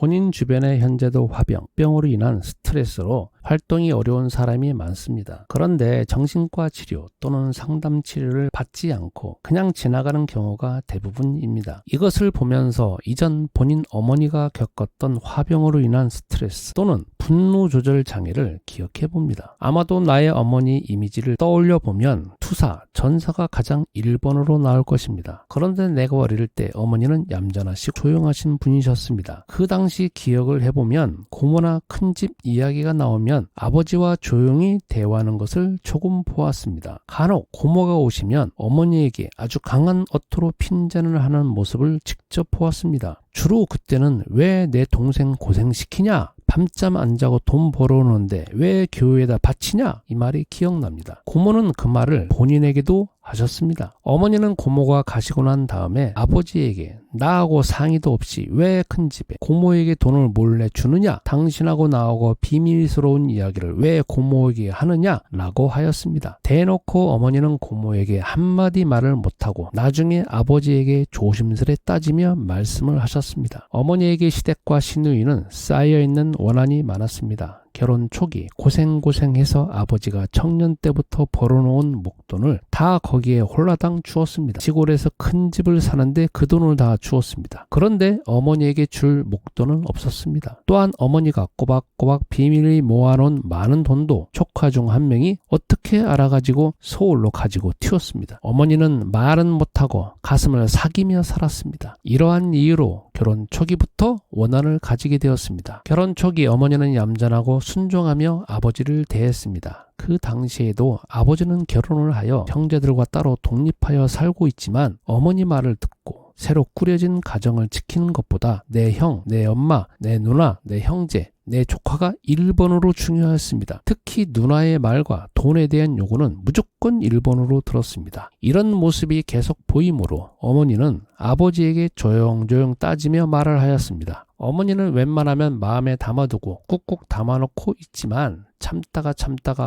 본인 주변에 현재도 화병, 병으로 인한 스트레스로 활동이 어려운 사람이 많습니다. 그런데 정신과 치료 또는 상담 치료를 받지 않고 그냥 지나가는 경우가 대부분입니다. 이것을 보면서 이전 본인 어머니가 겪었던 화병으로 인한 스트레스 또는 분노 조절 장애를 기억해 봅니다. 아마도 나의 어머니 이미지를 떠올려 보면 투사, 전사가 가장 1번으로 나올 것입니다. 그런데 내가 어릴 때 어머니는 얌전하시고 조용하신 분이셨습니다. 그 당시 기억을 해보면 고모나 큰집 이야기가 나오면 아버지와 조용히 대화하는 것을 조금 보았습니다. 간혹 고모가 오시면 어머니에게 아주 강한 어투로 핀잔을 하는 모습을 직접 보았습니다. 주로 그때는 왜 내 동생 고생시키냐? 밤잠 안 자고 돈 벌어오는데 왜 교회에다 바치냐? 이 말이 기억납니다. 고모는 그 말을 본인에게도 하셨습니다. 어머니는 고모가 가시고 난 다음에 아버지에게 나하고 상의도 없이 왜 큰집에 고모에게 돈을 몰래 주느냐? 당신하고 나하고 비밀스러운 이야기를 왜 고모에게 하느냐? 라고 하였습니다. 대놓고 어머니는 고모에게 한마디 말을 못하고 나중에 아버지에게 조심스레 따지며 말씀을 하셨습니다. 어머니에게 시댁과 시누이는 쌓여있는 원한이 많았습니다. 결혼 초기 고생해서 아버지가 청년 때부터 벌어놓은 목돈을 다 거기에 홀라당 주었습니다. 시골에서 큰 집을 사는데 그 돈을 다 주었습니다. 그런데 어머니에게 줄 목돈은 없었습니다. 또한 어머니가 꼬박꼬박 비밀히 모아놓은 많은 돈도 조카 중 한 명이 어떻게 알아가지고 서울로 가지고 튀었습니다. 어머니는 말은 못하고 가슴을 사기며 살았습니다. 이러한 이유로 결혼 초기부터 원한을 가지게 되었습니다. 결혼 초기 어머니는 얌전하고 순종하며 아버지를 대했습니다. 그 당시에도 아버지는 결혼을 하여 형제들과 따로 독립하여 살고 있지만 어머니 말을 듣고 새로 꾸려진 가정을 지키는 것보다 내 형, 내 엄마, 내 누나, 내 형제, 내 조카가 1번으로 중요했습니다. 특히 누나의 말과 돈에 대한 요구는 무조건 1번으로 들었습니다. 이런 모습이 계속 보이므로 어머니는 아버지에게 조용조용 따지며 말을 하였습니다. 어머니는 웬만하면 마음에 담아두고 꾹꾹 담아놓고 있지만 참다가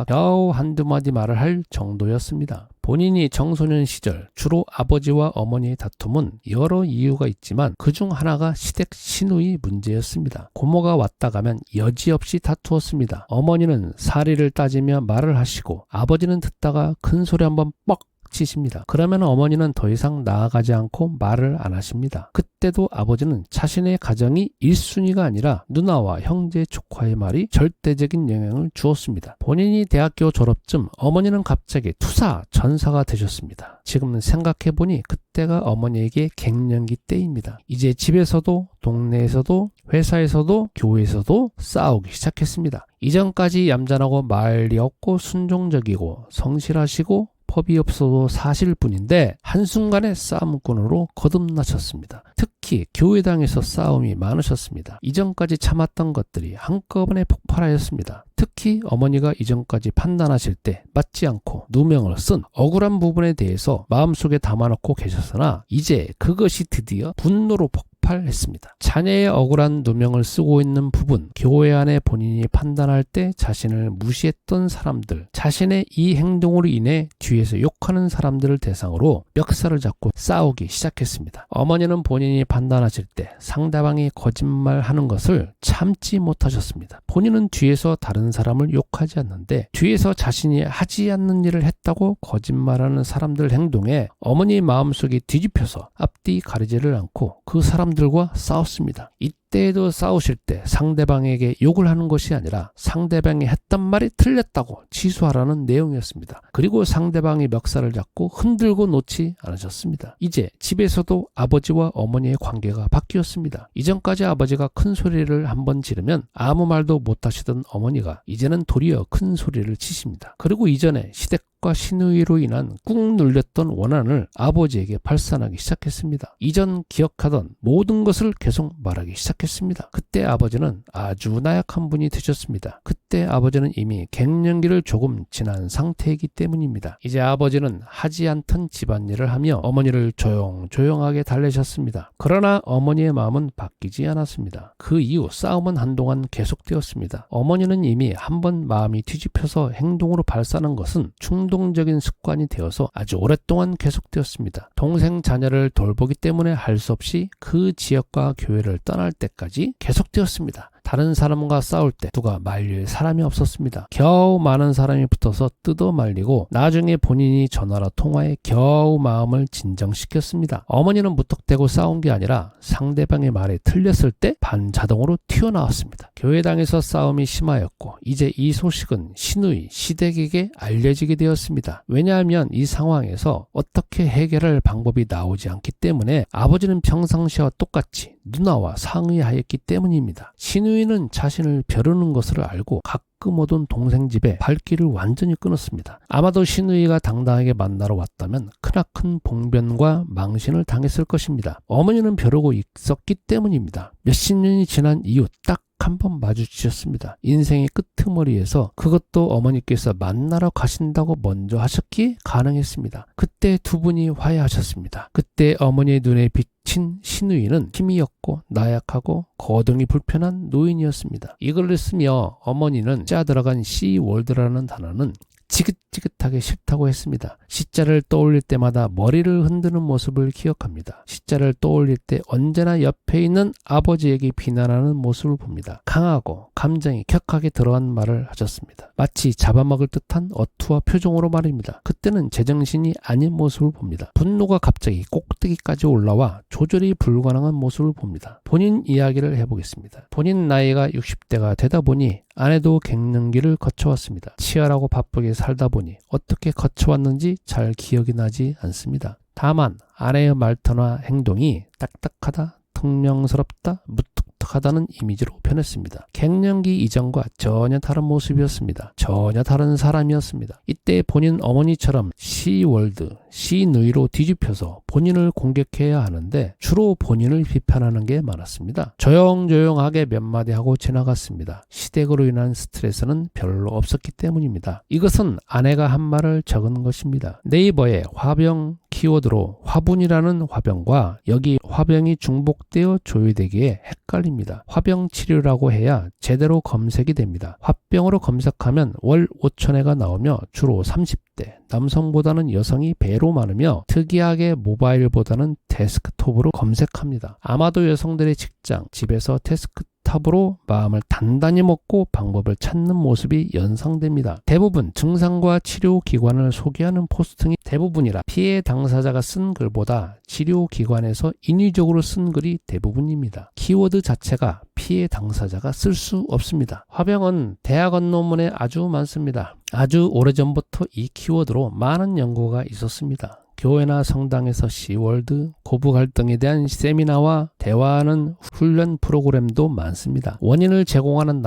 겨우 한두 마디 말을 할 정도였습니다. 본인이 청소년 시절 주로 아버지와 어머니의 다툼은 여러 이유가 있지만 그중 하나가 시댁 시누이 문제였습니다. 고모가 왔다 가면 여지없이 다투었습니다. 어머니는 사리를 따지며 말을 하시고 아버지는 듣다가 큰 소리 한번 뻑 치십니다. 그러면 어머니는 더 이상 나아가지 않고 말을 안 하십니다. 그때도 아버지는 자신의 가정이 1순위가 아니라 누나와 형제 조카의 말이 절대적인 영향을 주었습니다. 본인이 대학교 졸업쯤 어머니는 갑자기 투사, 전사가 되셨습니다. 지금 생각해보니 그때가 어머니에게 갱년기 때입니다. 이제 집에서도 동네에서도 회사에서도 교회에서도 싸우기 시작했습니다. 이전까지 얌전하고 말이 없고 순종적이고 성실하시고 법이 없어도 사실뿐인데 한순간에 싸움꾼으로 거듭나셨습니다. 특히 교회당에서 싸움이 많으셨습니다. 이전까지 참았던 것들이 한꺼번에 폭발하였습니다. 특히 어머니가 이전까지 판단하실 때 맞지 않고 누명을 쓴 억울한 부분에 대해서 마음속에 담아놓고 계셨으나 이제 그것이 드디어 분노로 폭발했습니다. 자녀의 억울한 누명을 쓰고 있는 부분, 교회 안에 본인이 판단할 때 자신을 무시했던 사람들, 자신의 이 행동으로 인해 뒤에서 욕하는 사람들을 대상으로 멱살을 잡고 싸우기 시작했습니다. 어머니는 본인이 판단하실 때 상대방이 거짓말하는 것을 참지 못하셨습니다. 본인은 뒤에서 다른 사람을 욕하지 않는데 뒤에서 자신이 하지 않는 일을 했다고 거짓말하는 사람들 행동에 어머니 마음속이 뒤집혀서 앞뒤 가리지를 않고 그 사람들과 싸웠습니다. 이때에도 싸우실 때 상대방에게 욕을 하는 것이 아니라 상대방이 했던 말이 틀렸다고 취소하라는 내용이었습니다. 그리고 상대방이 멱살을 잡고 흔들고 놓지 않으셨습니다. 이제 집에서도 아버지와 어머니의 관계가 바뀌었습니다. 이전까지 아버지가 큰 소리를 한번 지르면 아무 말도 못하시던 어머니가 이제는 도리어 큰 소리를 치십니다. 그리고 이전에 시댁과 시누이로 인한 꾹 눌렸던 원한을 아버지에게 발산하기 시작했습니다. 이전 기억하던 모든 것을 계속 말하기 시작했습니다. 그때 아버지는 아주 나약한 분이 되셨습니다. 그때 아버지는 이미 갱년기를 조금 지난 상태이기 때문입니다. 이제 아버지는 하지 않던 집안일을 하며 어머니를 조용조용하게 달래셨습니다. 그러나 어머니의 마음은 바뀌지 않았습니다. 그 이후 싸움은 한동안 계속되었습니다. 어머니는 이미 한번 마음이 뒤집혀서 행동으로 발산한 것은 충동 충동적인 습관이 되어서 아주 오랫동안 계속되었습니다. 동생 자녀를 돌보기 때문에 할 수 없이 그 지역과 교회를 떠날 때까지 계속되었습니다. 다른 사람과 싸울 때 누가 말릴 사람이 없었습니다. 겨우 많은 사람이 붙어서 뜯어 말리고 나중에 본인이 전화로 통화해 겨우 마음을 진정시켰습니다. 어머니는 무턱대고 싸운 게 아니라 상대방의 말에 틀렸을 때 반자동으로 튀어나왔습니다. 교회당에서 싸움이 심하였고 이제 이 소식은 시누이, 시댁에게 알려지게 되었습니다. 왜냐하면 이 상황에서 어떻게 해결할 방법이 나오지 않기 때문에 아버지는 평상시와 똑같이 누나와 상의하였기 때문입니다. 시누이는 자신을 벼르는 것을 알고 가끔 오던 동생 집에 발길을 완전히 끊었습니다. 아마도 시누이가 당당하게 만나러 왔다면 크나큰 봉변과 망신을 당했을 것입니다. 어머니는 벼르고 있었기 때문입니다. 몇십 년이 지난 이후 딱 한 번 마주치셨습니다. 인생의 끄트머리에서 그것도 어머니께서 만나러 가신다고 먼저 하셨기에 가능했습니다. 그때 두 분이 화해하셨습니다. 그때 어머니의 눈에 비친 시누이는 힘이 없고 나약하고 거동이 불편한 노인이었습니다. 이걸 쓰며 어머니는 짜 들어간 시월드라는 단어는 지긋지긋하게 싫다고 했습니다. 시자를 떠올릴 때마다 머리를 흔드는 모습을 기억합니다. 시자를 떠올릴 때 언제나 옆에 있는 아버지에게 비난하는 모습을 봅니다. 강하고 감정이 격하게 들어간 말을 하셨습니다. 마치 잡아먹을 듯한 어투와 표정으로 말입니다. 그때는 제정신이 아닌 모습을 봅니다. 분노가 갑자기 꼭대기까지 올라와 조절이 불가능한 모습을 봅니다. 본인 이야기를 해보겠습니다. 본인 나이가 60대가 되다 보니 아내도 갱년기를 거쳐왔습니다. 치열하고 바쁘게 살다 보니 어떻게 거쳐왔는지 잘 기억이 나지 않습니다. 다만 아내의 말투나 행동이 딱딱하다, 퉁명스럽다, 무뚝뚝하다는 이미지로 변했습니다. 갱년기 이전과 전혀 다른 모습이었습니다. 전혀 다른 사람이었습니다. 이때 본인 어머니처럼 시월드, 시누이로 뒤집혀서 본인을 공격해야 하는데 주로 본인을 비판하는 게 많았습니다. 조용조용하게 몇 마디 하고 지나갔습니다. 시댁으로 인한 스트레스는 별로 없었기 때문입니다. 이것은 아내가 한 말을 적은 것입니다. 네이버에 화병 키워드로 화분이라는 화병과 여기 화병이 중복되어 조회되기에 헷갈립니다. 화병 치료라고 해야 제대로 검색이 됩니다. 화병으로 검색하면 월 5,000회가 나오며 주로 30대, 남성보다는 여성이 배로 많으며 특이하게 모바일보다는 데스크톱으로 검색합니다. 아마도 여성들의 직장, 집에서 데스크탑으로 마음을 단단히 먹고 방법을 찾는 모습이 연상됩니다. 대부분 증상과 치료기관을 소개하는 포스팅이 대부분이라 피해 당사자가 쓴 글보다 치료기관에서 인위적으로 쓴 글이 대부분입니다. 키워드 자체가 피해 당사자가 쓸 수 없습니다. 화병은 대학원 논문에 아주 많습니다. 아주 오래전부터 이 키워드로 많은 연구가 있었습니다. 교회나 성당에서 시월드, 고부 갈등에 대한 세미나와 대화하는 훈련 프로그램도 많습니다. 원인을 제공하는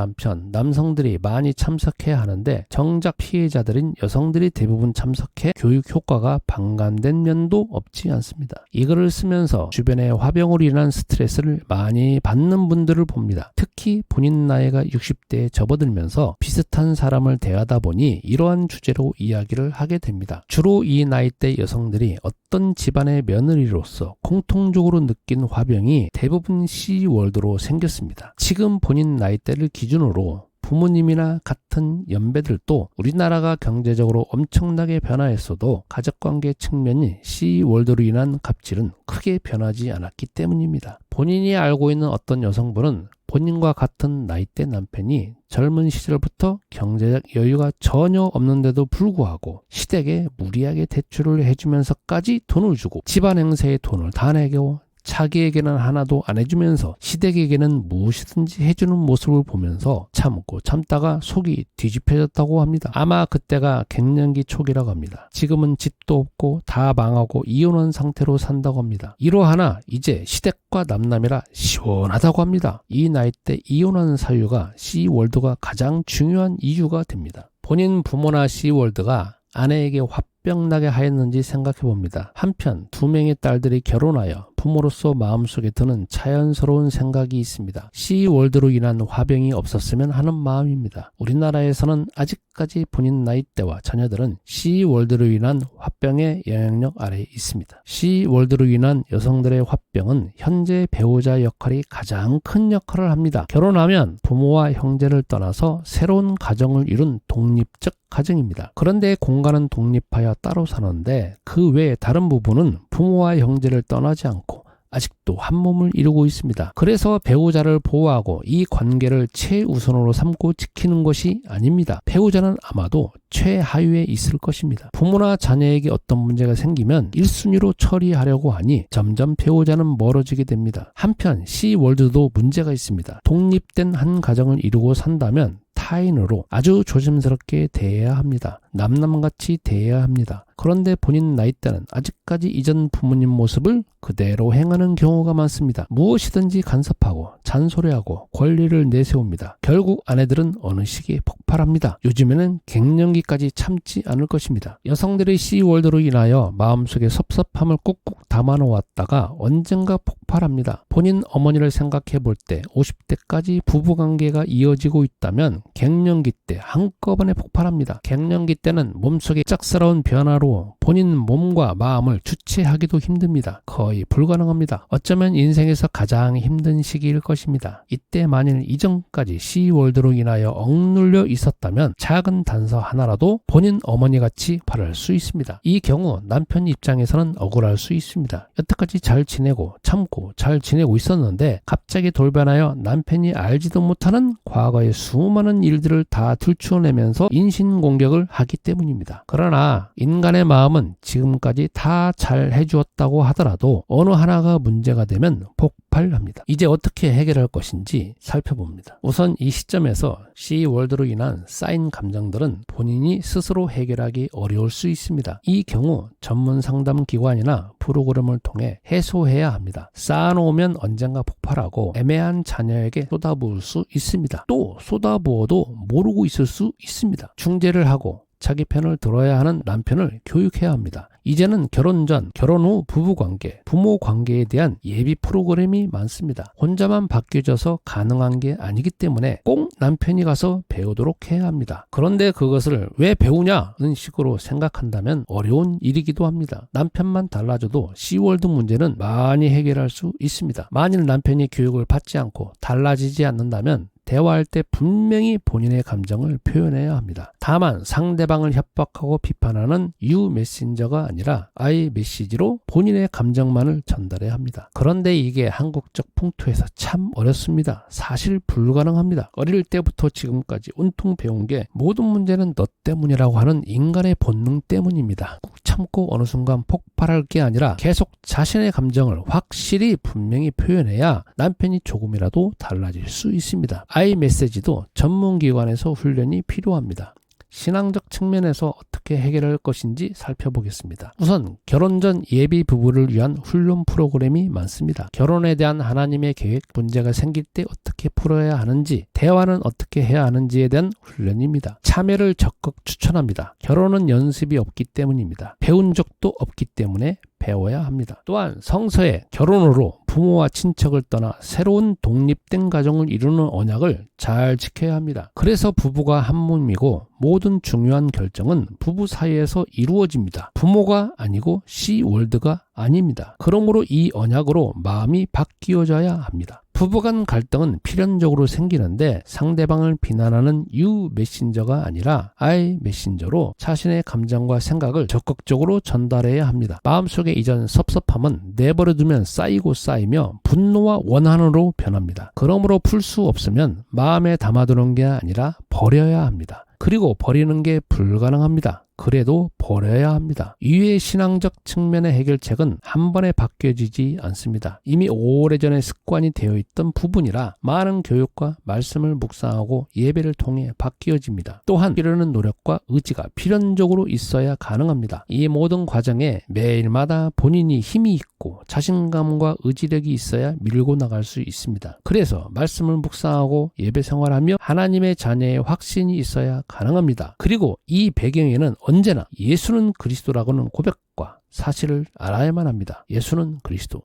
남성들이 많이 참석해야 하는데 정작 피해자들인 여성들이 대부분 참석해 교육 효과가 반감된 면도 없지 않습니다. 이 글을 쓰면서 주변에 화병으로 인한 스트레스를 많이 받는 분들을 봅니다. 특히 본인 나이가 60대에 접어들면서 비슷한 사람을 대하다 보니 이러한 주제로 이야기를 하게 됩니다. 주로 이 나이대 여성들이 어떤 집안의 며느리로서 공통적으로 느낀 화병이 대부분 C월드로 생겼습니다. 지금 본인 나이대를 기준으로 부모님이나 같은 연배들도 우리나라가 경제적으로 엄청나게 변화했어도 가족관계 측면인 C월드로 인한 갑질은 크게 변하지 않았기 때문입니다. 본인이 알고 있는 어떤 여성분은 본인과 같은 나이대 남편이 젊은 시절부터 경제적 여유가 전혀 없는데도 불구하고 시댁에 무리하게 대출을 해주면서까지 돈을 주고 집안 행세에 돈을 다 내고 자기에게는 하나도 안 해주면서 시댁에게는 무엇이든지 해주는 모습을 보면서 참고 참다가 속이 뒤집혀졌다고 합니다. 아마 그때가 갱년기 초기라고 합니다. 지금은 집도 없고 다 망하고 이혼한 상태로 산다고 합니다. 이러하나 이제 시댁과 남남이라 시원하다고 합니다. 이 나이 때 이혼한 사유가 C월드가 가장 중요한 이유가 됩니다. 본인 부모나 C월드가 아내에게 화병나게 하였는지 생각해봅니다. 한편 두 명의 딸들이 결혼하여 부모로서 마음속에 드는 자연스러운 생각이 있습니다. C월드로 인한 화병이 없었으면 하는 마음입니다. 우리나라에서는 아직까지 본인 나이대와 자녀들은 C월드로 인한 화병의 영향력 아래에 있습니다. C월드로 인한 여성들의 화병은 현재 배우자 역할이 가장 큰 역할을 합니다. 결혼하면 부모와 형제를 떠나서 새로운 가정을 이룬 독립적 가정입니다. 그런데 공간은 독립하여 따로 사는데 그 외에 다른 부분은 부모와 형제를 떠나지 않고 아직도 한 몸을 이루고 있습니다. 그래서 배우자를 보호하고 이 관계를 최우선으로 삼고 지키는 것이 아닙니다. 배우자는 아마도 최하위에 있을 것입니다. 부모나 자녀에게 어떤 문제가 생기면 1순위로 처리하려고 하니 점점 배우자는 멀어지게 됩니다. 한편 C월드도 문제가 있습니다. 독립된 한 가정을 이루고 산다면 타인으로 아주 조심스럽게 대해야 합니다. 남남같이 대해야 합니다. 그런데 본인 나이대는 아직까지 이전 부모님 모습을 그대로 행하는 경우가 많습니다. 무엇이든지 간섭하고 잔소리하고 권리를 내세웁니다. 결국 아내들은 어느 시기에 폭발합니다. 요즘에는 갱년기까지 참지 않을 것입니다. 여성들의 C월드로 인하여 마음속에 섭섭함을 꾹꾹 담아놓았다가 언젠가 폭발합니다. 본인 어머니를 생각해 볼 때 50대까지 부부관계가 이어지고 있다면 갱년기 때 한꺼번에 폭발합니다. 갱년기 때는 몸속에 짝스러운 변화로 본인 몸과 마음을 주체하기도 힘듭니다. 거의 불가능합니다. 어쩌면 인생에서 가장 힘든 시기일 것입니다. 이때 만일 이전까지 C월드로 인하여 억눌려 있었다면 작은 단서 하나라도 본인 어머니같이 바랄 수 있습니다. 이 경우 남편 입장에서는 억울할 수 있습니다. 여태까지 잘 지내고 참고 잘 지내고 있었는데 갑자기 돌변하여 남편이 알지도 못하는 과거의 수많은 일들을 다 들추어내면서 인신공격을 하기 때문입니다. 그러나 인간의 마음은 지금까지 다 잘 해주었다고 하더라도 어느 하나가 문제가 되면 폭발합니다. 이제 어떻게 해결할 것인지 살펴봅니다. 우선 이 시점에서 C월드로 인한 쌓인 감정들은 본인이 스스로 해결하기 어려울 수 있습니다. 이 경우 전문 상담 기관이나 프로그램을 통해 해소해야 합니다. 쌓아놓으면 언젠가 폭발하고 애매한 자녀에게 쏟아부을 수 있습니다. 또 쏟아부어도 모르고 있을 수 있습니다. 중재를 하고 자기 편을 들어야 하는 남편을 교육해야 합니다. 이제는 결혼 전, 결혼 후 부부관계, 부모 관계에 대한 예비 프로그램이 많습니다. 혼자만 바뀌어져서 가능한 게 아니기 때문에 꼭 남편이 가서 배우도록 해야 합니다. 그런데 그것을 왜 배우냐는 식으로 생각한다면 어려운 일이기도 합니다. 남편만 달라져도 C월드 문제는 많이 해결할 수 있습니다. 만일 남편이 교육을 받지 않고 달라지지 않는다면 대화할 때 분명히 본인의 감정을 표현해야 합니다. 다만 상대방을 협박하고 비판하는 U 메신저가 아니라 I 메시지로 본인의 감정만을 전달해야 합니다. 그런데 이게 한국적 풍토에서 참 어렵습니다. 사실 불가능합니다. 어릴 때부터 지금까지 온통 배운 게 모든 문제는 너 때문이라고 하는 인간의 본능 때문입니다. 꾹 참고 어느 순간 폭발할 게 아니라 계속 자신의 감정을 확실히 분명히 표현해야 남편이 조금이라도 달라질 수 있습니다. i메시지도 전문기관에서 훈련이 필요합니다. 신앙적 측면에서 어떻게 해결할 것인지 살펴보겠습니다. 우선 결혼 전 예비 부부를 위한 훈련 프로그램이 많습니다. 결혼에 대한 하나님의 계획, 문제가 생길 때 어떻게 풀어야 하는지, 대화는 어떻게 해야 하는지에 대한 훈련입니다. 참여를 적극 추천합니다. 결혼은 연습이 없기 때문입니다. 배운 적도 없기 때문에 배워야 합니다. 또한 성서에 결혼으로 부모와 친척을 떠나 새로운 독립된 가정을 이루는 언약을 잘 지켜야 합니다. 그래서 부부가 한 몸이고 모든 중요한 결정은 부부 사이에서 이루어집니다. 부모가 아니고 C월드가 아닙니다. 그러므로 이 언약으로 마음이 바뀌어져야 합니다. 부부간 갈등은 필연적으로 생기는데 상대방을 비난하는 U 메신저가 아니라 I 메신저로 자신의 감정과 생각을 적극적으로 전달해야 합니다. 마음속에 이전 섭섭함은 내버려두면 쌓이고 쌓이며 분노와 원한으로 변합니다. 그러므로 풀 수 없으면 마음에 담아두는 게 아니라 버려야 합니다. 그리고 버리는 게 불가능합니다. 그래도 버려야 합니다. 이외의 신앙적 측면의 해결책은 한 번에 바뀌어지지 않습니다. 이미 오래전에 습관이 되어 있던 부분이라 많은 교육과 말씀을 묵상하고 예배를 통해 바뀌어집니다. 또한 이루는 노력과 의지가 필연적으로 있어야 가능합니다. 이 모든 과정에 매일마다 본인이 힘이 있고 자신감과 의지력이 있어야 밀고 나갈 수 있습니다. 그래서 말씀을 묵상하고 예배 생활하며 하나님의 자녀의 확신이 있어야 가능합니다. 그리고 이 배경에는 언제나 예수는 그리스도라고는 고백과 사실을 알아야만 합니다. 예수는 그리스도,